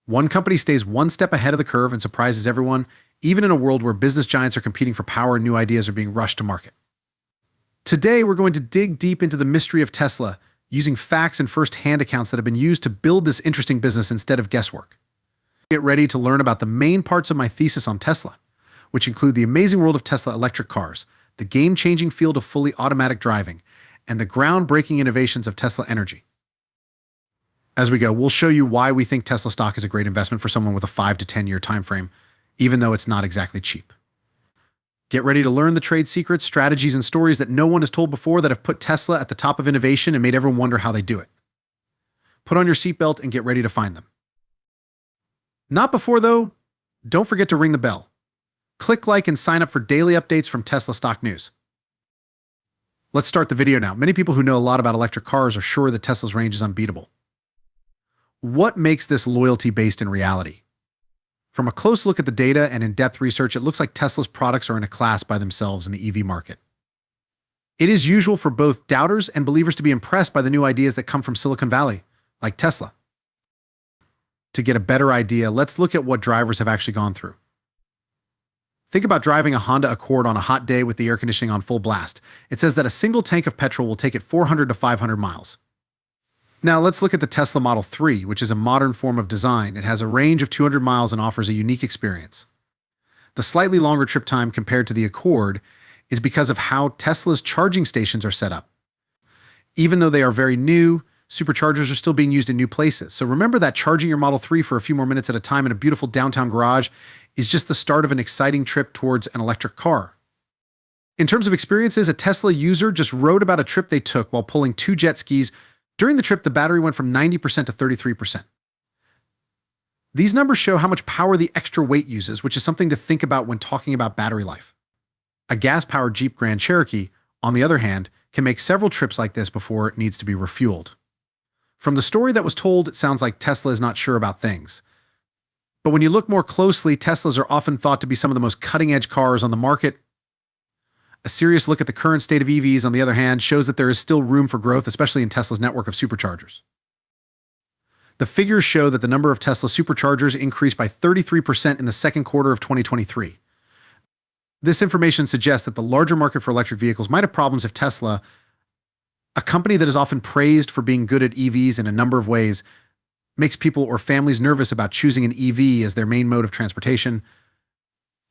One company stays one step ahead of the curve and surprises everyone, even in a world where business giants are competing for power and new ideas are being rushed to market. Today, we're going to dig deep into the mystery of Tesla, using facts and first-hand accounts that have been used to build this interesting business instead of guesswork. Get ready to learn about the main parts of my thesis on Tesla, which include the amazing world of Tesla electric cars, the game-changing field of fully automatic driving, and the groundbreaking innovations of Tesla Energy. As we go, we'll show you why we think Tesla stock is a great investment for someone with a 5 to 10-year time frame, even though it's not exactly cheap. Get ready to learn the trade secrets, strategies, and stories that no one has told before that have put Tesla at the top of innovation and made everyone wonder how they do it. Put on your seatbelt and get ready to find them. Not before, though. Don't forget to ring the bell. Click like and sign up for daily updates from Tesla stock news. Let's start the video now. Many people who know a lot about electric cars are sure that Tesla's range is unbeatable. What makes this loyalty based in reality? From a close look at the data and in-depth research, it looks like Tesla's products are in a class by themselves in the EV market. It is usual for both doubters and believers to be impressed by the new ideas that come from Silicon Valley, like Tesla. To get a better idea, let's look at what drivers have actually gone through. Think about driving a Honda Accord on a hot day with the air conditioning on full blast. It says that a single tank of petrol will take it 400 to 500 miles. Now let's look at the Tesla Model 3, which is a modern form of design. It has a range of 200 miles and offers a unique experience. The slightly longer trip time compared to the Accord is because of how Tesla's charging stations are set up. Even though they are very new, superchargers are still being used in new places. So remember that charging your Model 3 for a few more minutes at a time in a beautiful downtown garage is just the start of an exciting trip towards an electric car. In terms of experiences, a Tesla user just wrote about a trip they took while pulling 2 jet skis. During the trip, the battery went from 90% to 33%. These numbers show how much power the extra weight uses, which is something to think about when talking about battery life. A gas-powered Jeep Grand Cherokee, on the other hand, can make several trips like this before it needs to be refueled. From the story that was told, it sounds like Tesla is not sure about things. But when you look more closely, Teslas are often thought to be some of the most cutting-edge cars on the market. A serious look at the current state of EVs, on the other hand, shows that there is still room for growth, especially in Tesla's network of superchargers. The figures show that the number of Tesla superchargers increased by 33% in the second quarter of 2023. This information suggests that the larger market for electric vehicles might have problems if Tesla, a company that is often praised for being good at EVs in a number of ways, makes people or families nervous about choosing an EV as their main mode of transportation.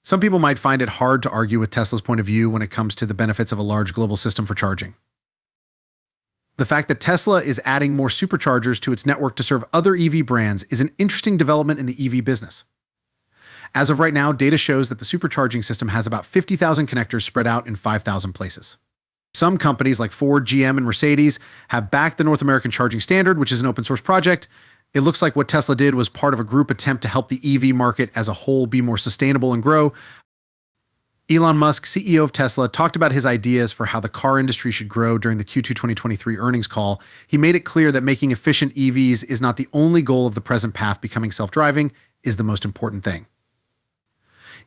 Some people might find it hard to argue with Tesla's point of view when it comes to the benefits of a large global system for charging. The fact that Tesla is adding more superchargers to its network to serve other EV brands is an interesting development in the EV business. As of right now, data shows that the supercharging system has about 50,000 connectors spread out in 5,000 places. Some companies like Ford, GM, and Mercedes have backed the North American Charging Standard, which is an open source project. It looks like what Tesla did was part of a group attempt to help the EV market as a whole be more sustainable and grow. Elon Musk, CEO of Tesla, talked about his ideas for how the car industry should grow during the Q2 2023 earnings call. He made it clear that making efficient EVs is not the only goal of the present path. Becoming self-driving is the most important thing.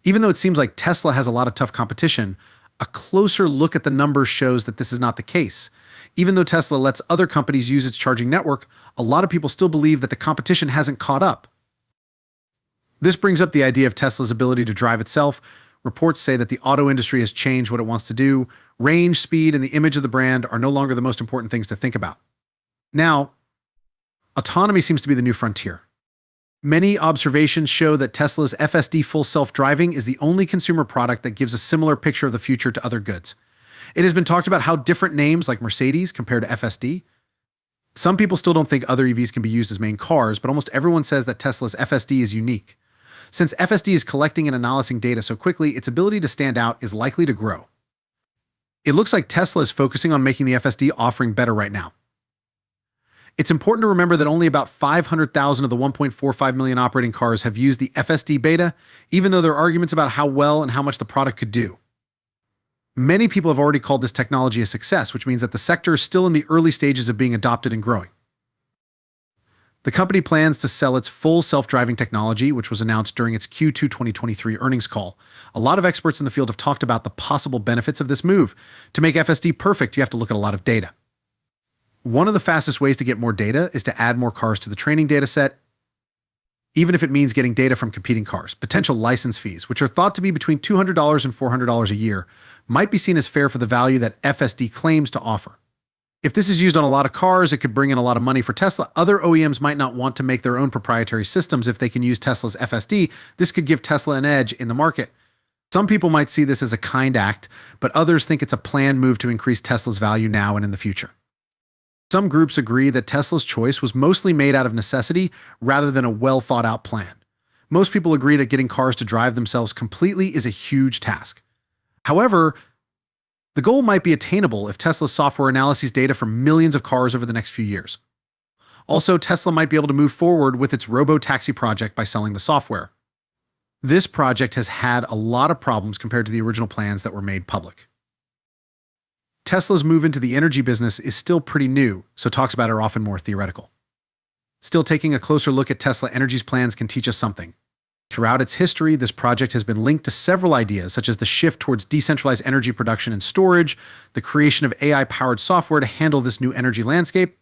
Even though it seems like Tesla has a lot of tough competition, a closer look at the numbers shows that this is not the case. Even though Tesla lets other companies use its charging network, a lot of people still believe that the competition hasn't caught up. This brings up the idea of Tesla's ability to drive itself. Reports say that the auto industry has changed what it wants to do. Range, speed, and the image of the brand are no longer the most important things to think about. Now, autonomy seems to be the new frontier. Many observations show that Tesla's FSD full self-driving is the only consumer product that gives a similar picture of the future to other goods. It has been talked about how different names like Mercedes compare to FSD. Some people still don't think other EVs can be used as main cars, but almost everyone says that Tesla's FSD is unique. Since FSD is collecting and analyzing data so quickly, its ability to stand out is likely to grow. It looks like Tesla is focusing on making the FSD offering better right now. It's important to remember that only about 500,000 of the 1.45 million operating cars have used the FSD beta, even though there are arguments about how well and how much the product could do. Many people have already called this technology a success, which means that the sector is still in the early stages of being adopted and growing. The company plans to sell its full self-driving technology, which was announced during its Q2 2023 earnings call. A lot of experts in the field have talked about the possible benefits of this move. To make FSD perfect, you have to look at a lot of data. One of the fastest ways to get more data is to add more cars to the training data set. even if it means getting data from competing cars. Potential license fees, which are thought to be between $200 and $400 a year, might be seen as fair for the value that FSD claims to offer. If this is used on a lot of cars, it could bring in a lot of money for Tesla. Other OEMs might not want to make their own proprietary systems if they can use Tesla's FSD. This could give Tesla an edge in the market. Some people might see this as a kind act, but others think it's a planned move to increase Tesla's value now and in the future. Some groups agree that Tesla's choice was mostly made out of necessity rather than a well-thought-out plan. Most people agree that getting cars to drive themselves completely is a huge task. However, the goal might be attainable if Tesla's software analyses data from millions of cars over the next few years. Also, Tesla might be able to move forward with its robo-taxi project by selling the software. This project has had a lot of problems compared to the original plans that were made public. Tesla's move into the energy business is still pretty new, so talks about it are often more theoretical. Still, taking a closer look at Tesla Energy's plans can teach us something. Throughout its history, this project has been linked to several ideas, such as the shift towards decentralized energy production and storage, the creation of AI-powered software to handle this new energy landscape,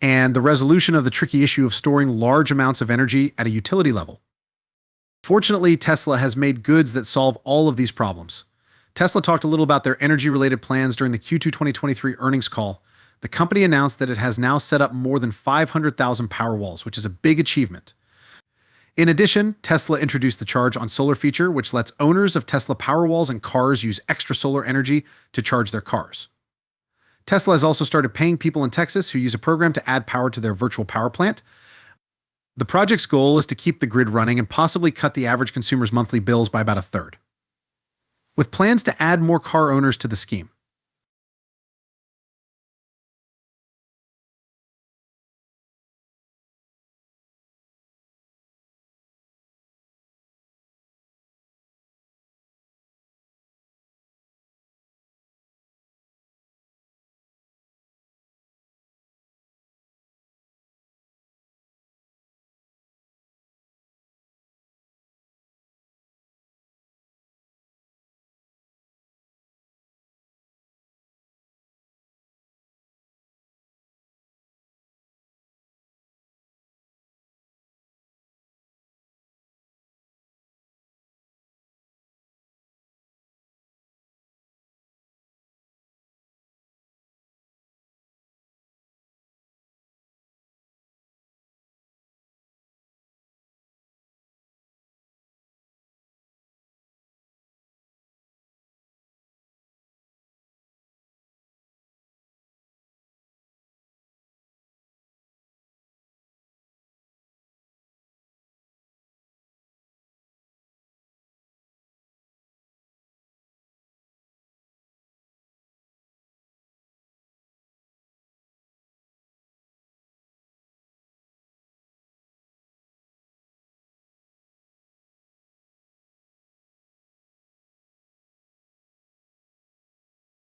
and the resolution of the tricky issue of storing large amounts of energy at a utility level. Fortunately, Tesla has made goods that solve all of these problems. Tesla talked a little about their energy-related plans during the Q2 2023 earnings call. The company announced that it has now set up more than 500,000 Powerwalls, which is a big achievement. In addition, Tesla introduced the Charge on Solar feature, which lets owners of Tesla Powerwalls and cars use extra solar energy to charge their cars. Tesla has also started paying people in Texas who use a program to add power to their virtual power plant. The project's goal is to keep the grid running and possibly cut the average consumer's monthly bills by about a third. With plans to add more car owners to the scheme,